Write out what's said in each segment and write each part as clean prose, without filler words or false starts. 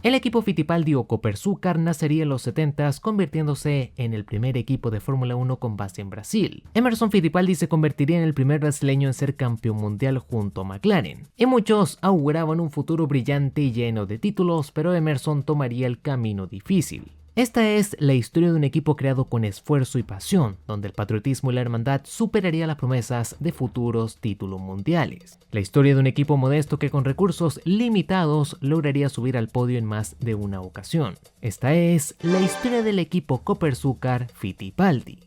El equipo Fittipaldi o Copersucar nacería en los 70s, convirtiéndose en el primer equipo de Fórmula 1 con base en Brasil. Emerson Fittipaldi se convertiría en el primer brasileño en ser campeón mundial junto a McLaren, y muchos auguraban un futuro brillante y lleno de títulos, pero Emerson tomaría el camino difícil. Esta es la historia de un equipo creado con esfuerzo y pasión, donde el patriotismo y la hermandad superaría las promesas de futuros títulos mundiales. La historia de un equipo modesto que con recursos limitados lograría subir al podio en más de una ocasión. Esta es la historia del equipo Copersucar Fittipaldi.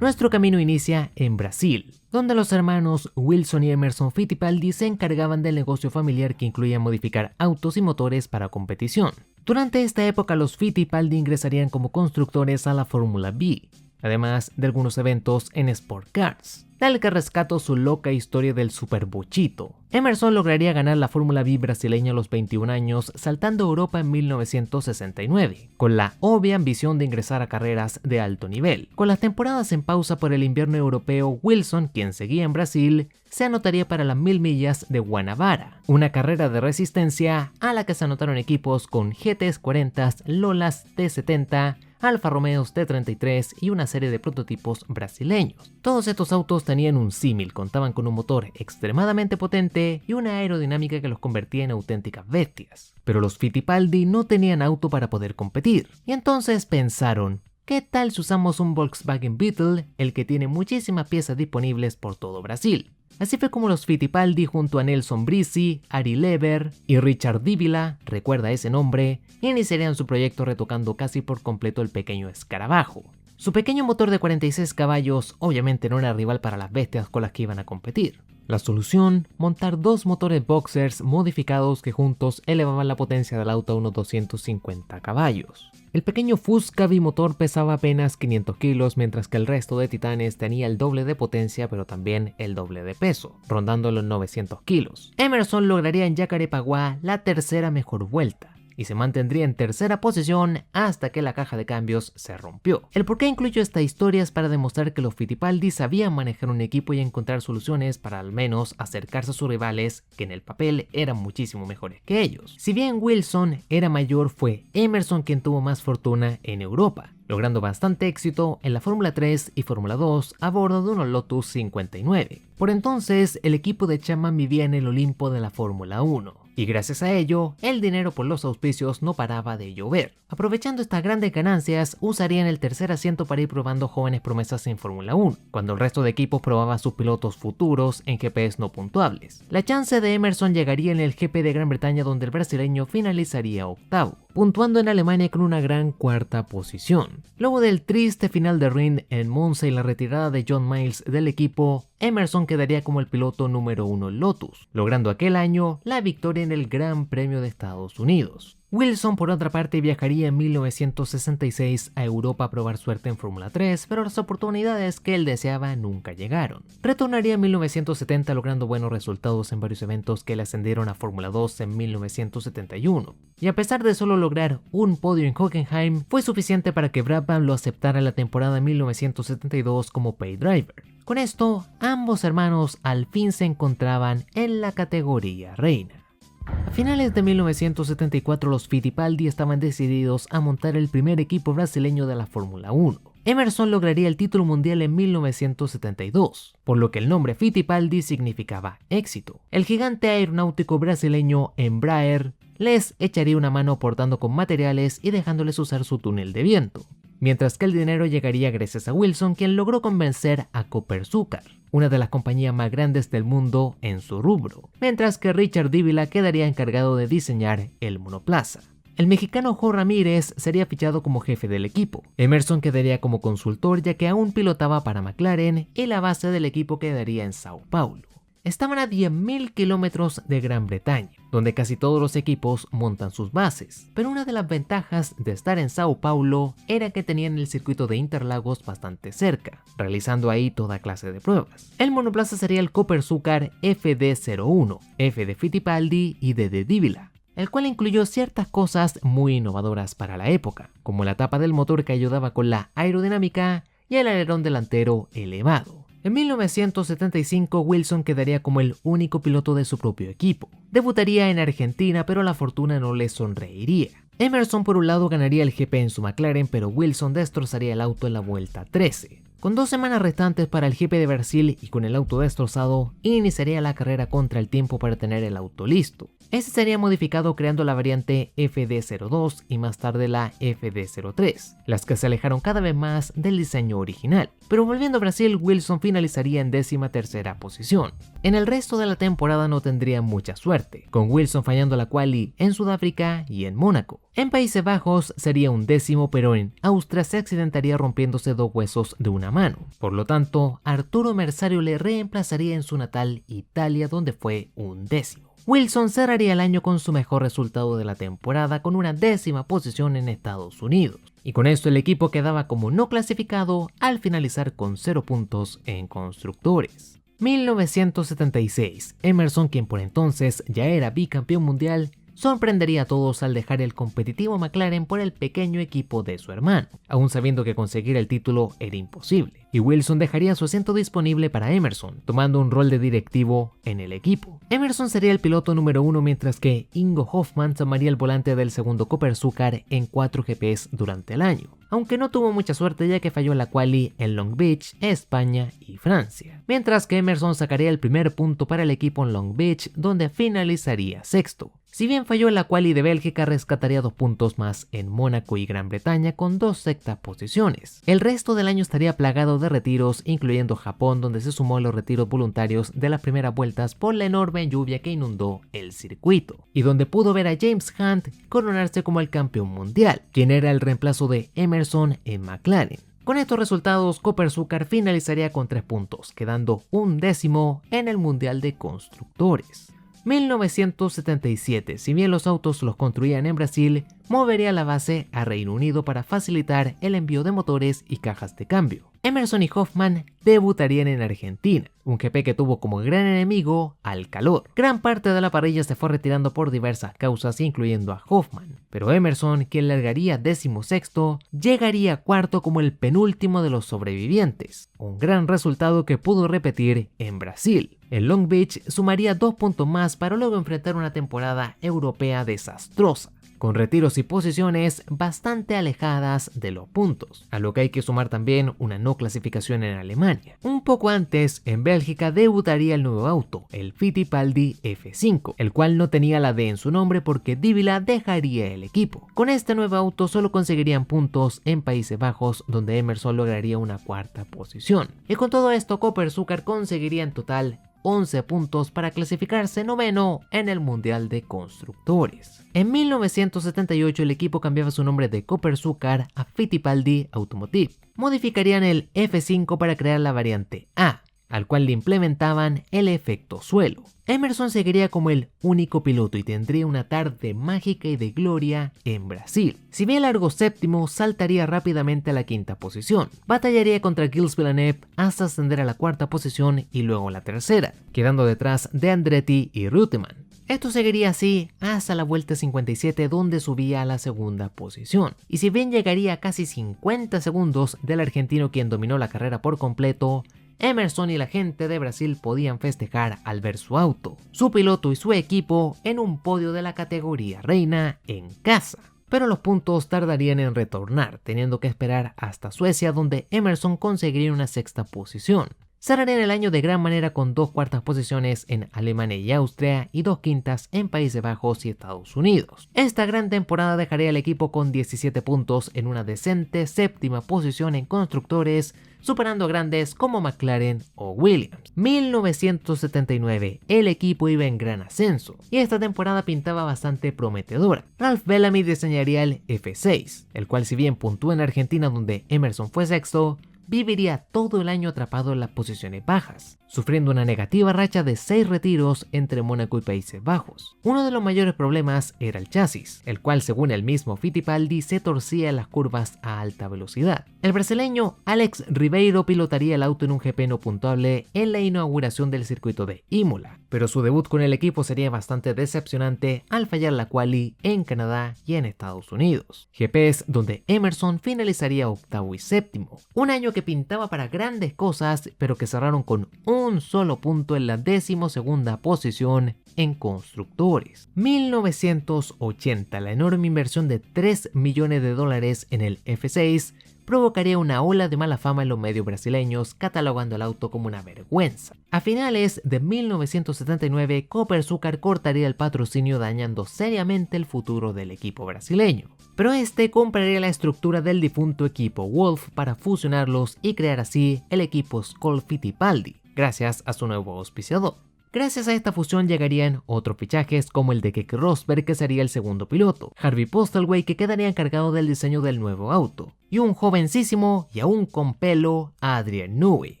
Nuestro camino inicia en Brasil, donde los hermanos Wilson y Emerson Fittipaldi se encargaban del negocio familiar que incluía modificar autos y motores para competición. Durante esta época los Fittipaldi ingresarían como constructores a la Fórmula B, además de algunos eventos en Sport Cars, del que rescató su loca historia del Superbochito. Emerson lograría ganar la Fórmula B brasileña a los 21 años, saltando a Europa en 1969, con la obvia ambición de ingresar a carreras de alto nivel. Con las temporadas en pausa por el invierno europeo, Wilson, quien seguía en Brasil, se anotaría para las 1000 millas de Guanabara, una carrera de resistencia a la que se anotaron equipos con GTs 40, Lolas T70, Alfa Romeos T33 y una serie de prototipos brasileños. Todos estos autos tenían un símil, contaban con un motor extremadamente potente y una aerodinámica que los convertía en auténticas bestias. Pero los Fittipaldi no tenían auto para poder competir, y entonces pensaron, ¿qué tal si usamos un Volkswagen Beetle, el que tiene muchísimas piezas disponibles por todo Brasil? Así fue como los Fittipaldi junto a Nelson Brici, Ari Lever y Richard Dibila, recuerda ese nombre, iniciarían su proyecto retocando casi por completo el pequeño escarabajo. Su pequeño motor de 46 caballos obviamente no era rival para las bestias con las que iban a competir. La solución, montar dos motores boxers modificados que juntos elevaban la potencia del auto a unos 250 caballos. El pequeño Fusca bimotor pesaba apenas 500 kilos, mientras que el resto de Titanes tenía el doble de potencia pero también el doble de peso, rondando los 900 kilos. Emerson lograría en Jacarepaguá la tercera mejor vuelta y se mantendría en tercera posición hasta que la caja de cambios se rompió. El por qué incluyo esta historia es para demostrar que los Fittipaldi sabían manejar un equipo y encontrar soluciones para al menos acercarse a sus rivales que en el papel eran muchísimo mejores que ellos. Si bien Wilson era mayor, fue Emerson quien tuvo más fortuna en Europa, logrando bastante éxito en la Fórmula 3 y Fórmula 2 a bordo de unos Lotus 59. Por entonces, el equipo de Chapman vivía en el Olimpo de la Fórmula 1. Y gracias a ello, el dinero por los auspicios no paraba de llover. Aprovechando estas grandes ganancias, usarían el tercer asiento para ir probando jóvenes promesas en Fórmula 1, cuando el resto de equipos probaba sus pilotos futuros en GPs no puntuables. La chance de Emerson llegaría en el GP de Gran Bretaña, donde el brasileño finalizaría octavo, puntuando en Alemania con una gran cuarta posición. Luego del triste final de Ring en Monza y la retirada de John Miles del equipo, Emerson quedaría como el piloto número 1 en Lotus, logrando aquel año la victoria en el Gran Premio de Estados Unidos. Wilson, por otra parte, viajaría en 1966 a Europa a probar suerte en Fórmula 3, pero las oportunidades que él deseaba nunca llegaron. Retornaría en 1970 logrando buenos resultados en varios eventos que le ascendieron a Fórmula 2 en 1971. Y a pesar de solo lograr un podio en Hockenheim, fue suficiente para que Brabham lo aceptara en la temporada 1972 como pay driver. Con esto, ambos hermanos al fin se encontraban en la categoría reina. A finales de 1974 los Fittipaldi estaban decididos a montar el primer equipo brasileño de la Fórmula 1. Emerson lograría el título mundial en 1972, por lo que el nombre Fittipaldi significaba éxito. El gigante aeronáutico brasileño Embraer les echaría una mano aportando con materiales y dejándoles usar su túnel de viento, mientras que el dinero llegaría gracias a Wilson, quien logró convencer a Copersucar, una de las compañías más grandes del mundo en su rubro, mientras que Richard Dibila quedaría encargado de diseñar el monoplaza. El mexicano Jo Ramírez sería fichado como jefe del equipo. Emerson quedaría como consultor, ya que aún pilotaba para McLaren, y la base del equipo quedaría en Sao Paulo. Estaban a 10.000 kilómetros de Gran Bretaña, donde casi todos los equipos montan sus bases, pero una de las ventajas de estar en Sao Paulo era que tenían el circuito de Interlagos bastante cerca, realizando ahí toda clase de pruebas. El monoplaza sería el Copersucar FD01, F de Fittipaldi y D de Dibila, el cual incluyó ciertas cosas muy innovadoras para la época, como la tapa del motor que ayudaba con la aerodinámica y el alerón delantero elevado. En 1975, Wilson quedaría como el único piloto de su propio equipo. Debutaría en Argentina, pero la fortuna no le sonreiría. Emerson por un lado ganaría el GP en su McLaren, pero Wilson destrozaría el auto en la vuelta 13. Con 2 semanas restantes para el GP de Brasil y con el auto destrozado, iniciaría la carrera contra el tiempo para tener el auto listo. Este sería modificado creando la variante FD02 y más tarde la FD03, las que se alejaron cada vez más del diseño original. Pero volviendo a Brasil, Wilson finalizaría en 13ª posición. En el resto de la temporada no tendría mucha suerte, con Wilson fallando la quali en Sudáfrica y en Mónaco. En Países Bajos sería un 10º, pero en Austria se accidentaría rompiéndose 2 huesos de una mano. Por lo tanto, Arturo Merzario le reemplazaría en su natal Italia, donde fue un 10º. Wilson cerraría el año con su mejor resultado de la temporada, con una 10ª posición en Estados Unidos. Y con esto el equipo quedaba como no clasificado al finalizar con 0 puntos en constructores. 1976. Emerson, quien por entonces ya era bicampeón mundial, sorprendería a todos al dejar el competitivo McLaren por el pequeño equipo de su hermano, aún sabiendo que conseguir el título era imposible, y Wilson dejaría su asiento disponible para Emerson, tomando un rol de directivo en el equipo. Emerson sería el piloto número 1, mientras que Ingo Hoffmann tomaría el volante del segundo Copersucar en 4 GPs durante el año, aunque no tuvo mucha suerte ya que falló la quali en Long Beach, España y Francia, mientras que Emerson sacaría el primer punto para el equipo en Long Beach, donde finalizaría 6º. Si bien falló en la quali de Bélgica, rescataría 2 puntos más en Mónaco y Gran Bretaña con 2 sextas posiciones. El resto del año estaría plagado de retiros, incluyendo Japón, donde se sumó a los retiros voluntarios de las primeras vueltas por la enorme lluvia que inundó el circuito, y donde pudo ver a James Hunt coronarse como el campeón mundial, quien era el reemplazo de Emerson en McLaren. Con estos resultados, Copersucar finalizaría con 3 puntos, quedando un 10º en el Mundial de Constructores. 1977. Si bien los autos los construían en Brasil, movería la base a Reino Unido para facilitar el envío de motores y cajas de cambio. Emerson y Hoffmann debutarían en Argentina, un GP que tuvo como gran enemigo al calor. Gran parte de la parrilla se fue retirando por diversas causas, incluyendo a Hoffmann, pero Emerson, quien largaría 16º, llegaría 4º como el penúltimo de los sobrevivientes, un gran resultado que pudo repetir en Brasil. En Long Beach sumaría 2 puntos más para luego enfrentar una temporada europea desastrosa, con retiros y posiciones bastante alejadas de los puntos, a lo que hay que sumar también una no clasificación en Alemania. Un poco antes, en Bélgica debutaría el nuevo auto, el Fittipaldi F5, el cual no tenía la D en su nombre porque Dibila dejaría el equipo. Con este nuevo auto solo conseguirían puntos en Países Bajos, donde Emerson lograría una 4ª posición. Y con todo esto, Copersucar conseguiría en total 11 puntos para clasificarse 9º en el Mundial de Constructores. En 1978 el equipo cambiaba su nombre de Copersucar a Fittipaldi Automotive. Modificarían el F5 para crear la variante A, al cual le implementaban el efecto suelo. Emerson seguiría como el único piloto y tendría una tarde mágica y de gloria en Brasil. Si bien largó 7º, saltaría rápidamente a la 5ª posición. Batallaría contra Gilles Villeneuve hasta ascender a la 4ª posición y luego a la 3ª, quedando detrás de Andretti y Reutemann. Esto seguiría así hasta la vuelta 57, donde subía a la 2ª posición. Y si bien llegaría a casi 50 segundos del argentino quien dominó la carrera por completo, Emerson y la gente de Brasil podían festejar al ver su auto, su piloto y su equipo en un podio de la categoría reina en casa. Pero los puntos tardarían en retornar, teniendo que esperar hasta Suecia, donde Emerson conseguiría una 6ª posición. Cerrarían el año de gran manera con 2 cuartas posiciones en Alemania y Austria y 2 quintas en Países Bajos y Estados Unidos. Esta gran temporada dejaría al equipo con 17 puntos en una decente 7ª posición en constructores, superando a grandes como McLaren o Williams. 1979, el equipo iba en gran ascenso y esta temporada pintaba bastante prometedora. Ralph Bellamy diseñaría el F6, el cual si bien puntuó en Argentina donde Emerson fue 6º, viviría todo el año atrapado en las posiciones bajas, sufriendo una negativa racha de 6 retiros entre Mónaco y Países Bajos. Uno de los mayores problemas era el chasis, el cual según el mismo Fittipaldi se torcía en las curvas a alta velocidad. El brasileño Alex Ribeiro pilotaría el auto en un GP no puntuable en la inauguración del circuito de Imola, pero su debut con el equipo sería bastante decepcionante al fallar la quali en Canadá y en Estados Unidos, GPs donde Emerson finalizaría 8º y 7º, un año que pintaba para grandes cosas, pero que cerraron con un solo punto en la 12ª posición en constructores. 1980, la enorme inversión de $3 millones en el F6 provocaría una ola de mala fama en los medios brasileños, catalogando el auto como una vergüenza. A finales de 1979, Copersucar cortaría el patrocinio, dañando seriamente el futuro del equipo brasileño. Pero este compraría la estructura del difunto equipo Wolf para fusionarlos y crear así el equipo Skoll Fittipaldi, gracias a su nuevo auspiciador. Gracias a esta fusión llegarían otros fichajes como el de Keke Rosberg, que sería el segundo piloto, Harvey Postlethwaite, que quedaría encargado del diseño del nuevo auto, y un jovencísimo y aún con pelo Adrian Newey.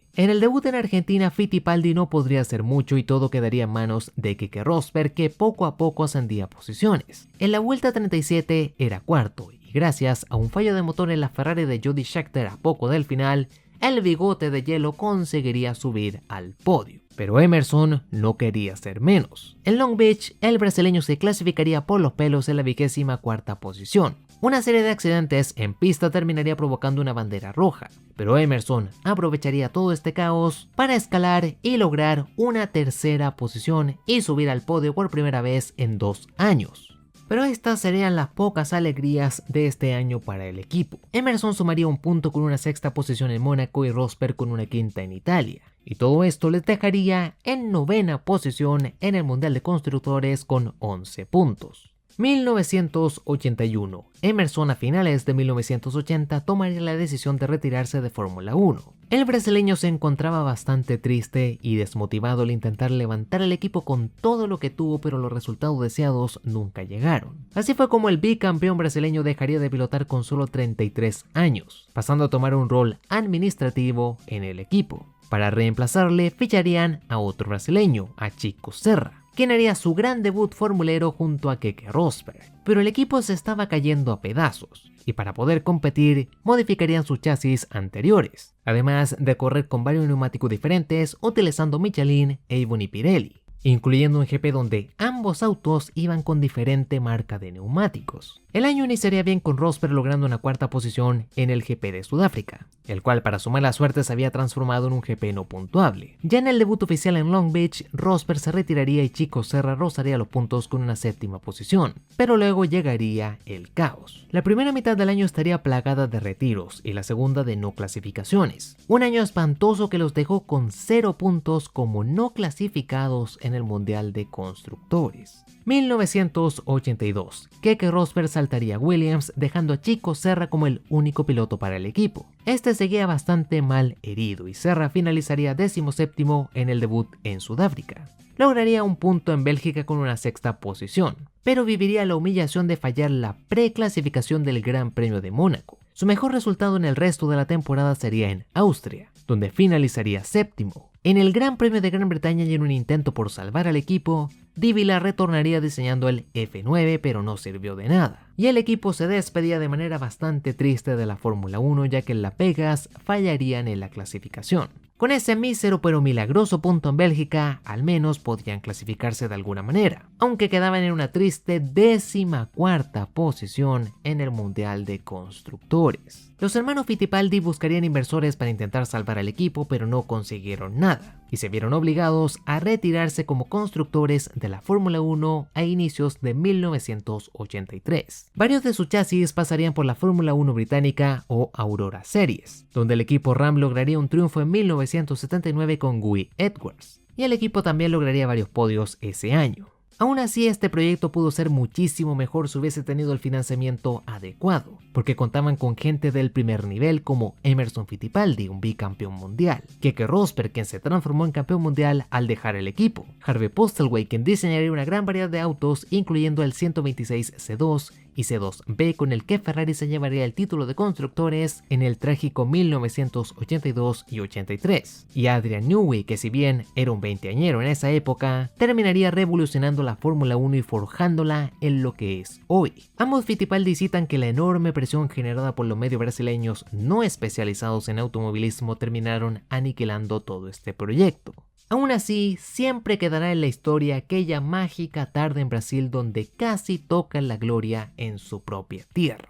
En el debut en Argentina, Fittipaldi no podría hacer mucho y todo quedaría en manos de Keke Rosberg, que poco a poco ascendía posiciones. En la vuelta 37 era cuarto y gracias a un fallo de motor en la Ferrari de Jody Scheckter a poco del final, el bigote de hielo conseguiría subir al podio. Pero Emerson no quería ser menos. En Long Beach, el brasileño se clasificaría por los pelos en la 24ª posición. Una serie de accidentes en pista terminaría provocando una bandera roja, pero Emerson aprovecharía todo este caos para escalar y lograr una 3ª posición y subir al podio por primera vez en 2 años. Pero estas serían las pocas alegrías de este año para el equipo. Emerson sumaría un punto con una 6ª posición en Mónaco y Rosberg con una 5ª en Italia. Y todo esto les dejaría en 9ª posición en el Mundial de Constructores con 11 puntos. 1981. Emerson a finales de 1980 tomaría la decisión de retirarse de Fórmula 1. El brasileño se encontraba bastante triste y desmotivado al intentar levantar el equipo con todo lo que tuvo, pero los resultados deseados nunca llegaron. Así fue como el bicampeón brasileño dejaría de pilotar con solo 33 años, pasando a tomar un rol administrativo en el equipo. Para reemplazarle ficharían a otro brasileño, a Chico Serra, quien haría su gran debut formulero junto a Keke Rosberg. Pero el equipo se estaba cayendo a pedazos, y para poder competir modificarían sus chasis anteriores, además de correr con varios neumáticos diferentes utilizando Michelin, Avon y Pirelli, incluyendo un GP donde ambos autos iban con diferente marca de neumáticos. El año iniciaría bien con Rosberg logrando una 4ª posición en el GP de Sudáfrica, el cual para su mala suerte se había transformado en un GP no puntuable. Ya en el debut oficial en Long Beach, Rosberg se retiraría y Chico Serra rozaría los puntos con una 7ª posición, pero luego llegaría el caos. La primera mitad del año estaría plagada de retiros y la segunda de no clasificaciones. Un año espantoso que los dejó con 0 puntos como no clasificados en el Mundial de Constructores. 1982. Keke Rosberg saltaría a Williams, dejando a Chico Serra como el único piloto para el equipo. Este seguía bastante mal herido y Serra finalizaría 17º en el debut en Sudáfrica. Lograría un punto en Bélgica con una 6ª posición, pero viviría la humillación de fallar la preclasificación del Gran Premio de Mónaco. Su mejor resultado en el resto de la temporada sería en Austria, donde finalizaría 7º. En el Gran Premio de Gran Bretaña y en un intento por salvar al equipo, Dívila retornaría diseñando el F9, pero no sirvió de nada. Y el equipo se despedía de manera bastante triste de la Fórmula 1, ya que en La Pegas fallarían en la clasificación. Con ese mísero pero milagroso punto en Bélgica, al menos podrían clasificarse de alguna manera, aunque quedaban en una triste 14ª posición en el Mundial de Constructores. Los hermanos Fittipaldi buscarían inversores para intentar salvar al equipo, pero no consiguieron nada, y se vieron obligados a retirarse como constructores de la Fórmula 1 a inicios de 1983. Varios de sus chasis pasarían por la Fórmula 1 británica o Aurora Series, donde el equipo Ram lograría un triunfo en 1979 con Guy Edwards, y el equipo también lograría varios podios ese año. Aún así, este proyecto pudo ser muchísimo mejor si hubiese tenido el financiamiento adecuado, porque contaban con gente del primer nivel como Emerson Fittipaldi, un bicampeón mundial, Keke Rosberg, quien se transformó en campeón mundial al dejar el equipo, Harvey Postlethwaite, quien diseñaría una gran variedad de autos, incluyendo el 126 C2 y C2B, con el que Ferrari se llevaría el título de constructores en el trágico 1982 y 83, y Adrian Newey, que si bien era un veinteañero en esa época, terminaría revolucionando la Fórmula 1 y forjándola en lo que es hoy. Ambos Fittipaldi citan que la enorme presión generada por los medios brasileños no especializados en automovilismo terminaron aniquilando todo este proyecto. Aún así, siempre quedará en la historia aquella mágica tarde en Brasil donde casi tocan la gloria en su propia tierra.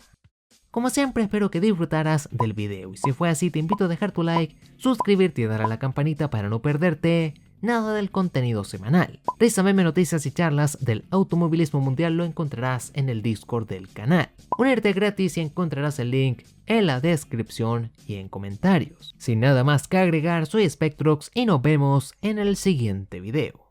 Como siempre, espero que disfrutaras del video y si fue así te invito a dejar tu like, suscribirte y dar a la campanita para no perderte nada del contenido semanal. Risa, meme, noticias y charlas del automovilismo mundial lo encontrarás en el Discord del canal. Unirte gratis y encontrarás el link en la descripción y en comentarios. Sin nada más que agregar, soy Spectrox y nos vemos en el siguiente video.